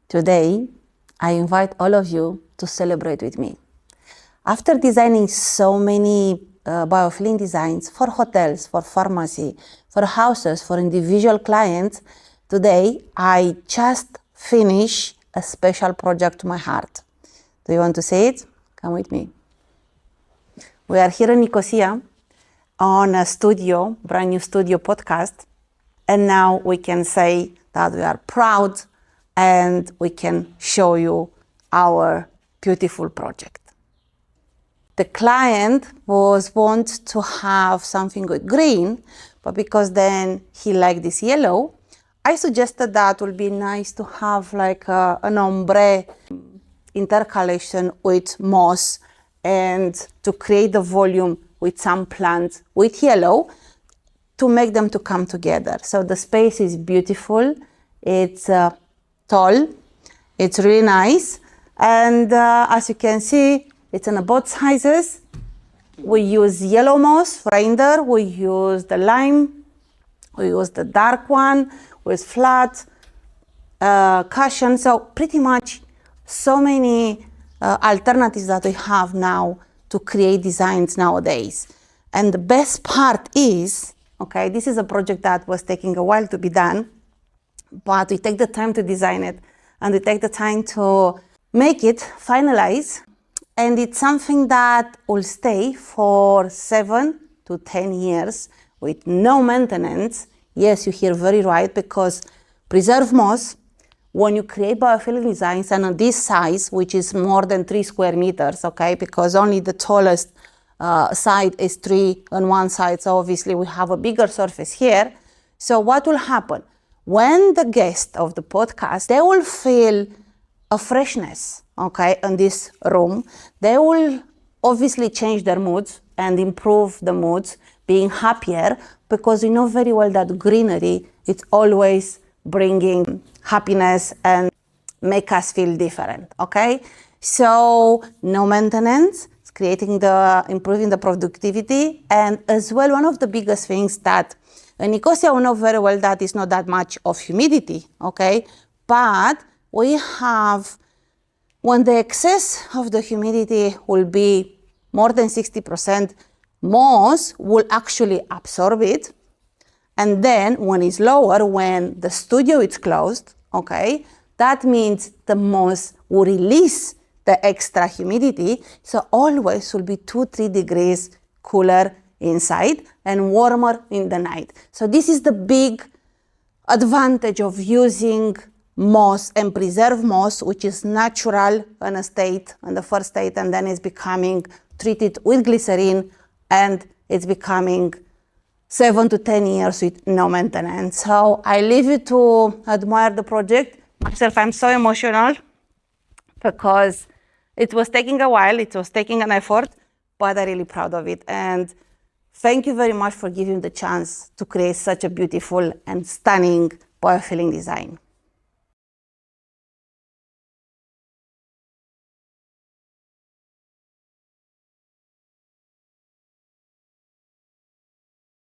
Today, I invite all of you to celebrate with me. After designing so many biofilling designs for hotels, for pharmacy, for houses, for individual clients, today I just finished a special project to my heart. Do you want to see it? Come with me. We are here in Nicosia on a studio, brand new studio podcast, and now we can say that we are proud and we can show you our beautiful project. The client want to have something with green, but because then he liked this yellow, I suggested that would be nice to have like an ombre intercalation with moss and to create the volume with some plants with yellow to make them to come together. So the space is beautiful, it's tall, it's really nice, and as you can see, it's in both sizes. We use yellow moss reindeer, we use the lime, we use the dark one with flat cushion. So pretty much so many alternatives that we have now to create designs nowadays. And the best part is, okay, this is a project that was taking a while to be done, but we take the time to design it and we take the time to make it, finalize, and it's something that will stay for 7 to 10 years with no maintenance. Yes, you hear very right, because preserved moss, when you create biofilling designs and on this size, which is more than 3 square meters, okay, because only the tallest side is 3 on one side, so obviously we have a bigger surface here. So what will happen? When the guests of the podcast, they will feel a freshness, okay, in this room. They will obviously change their moods and improve the moods, being happier, because we know very well that greenery is always bringing happiness and make us feel different, okay? So no maintenance, it's improving the productivity, and as well, one of the biggest things that in Nicosia we know very well that it's not that much of humidity, okay? But we have, when the excess of the humidity will be more than 60%, moss will actually absorb it. And then when it's lower, when the studio is closed, okay, that means the moss will release the extra humidity. So always will be 2-3 degrees cooler inside and warmer in the night. So this is the big advantage of using moss and preserved moss, which is natural in the first state, and then it's becoming treated with glycerin, and it's becoming 7 to 10 years with no maintenance. So I leave you to admire the project. Myself, I'm so emotional because it was taking a while, it was taking an effort, but I'm really proud of it. And thank you very much for giving the chance to create such a beautiful and stunning biofilling design.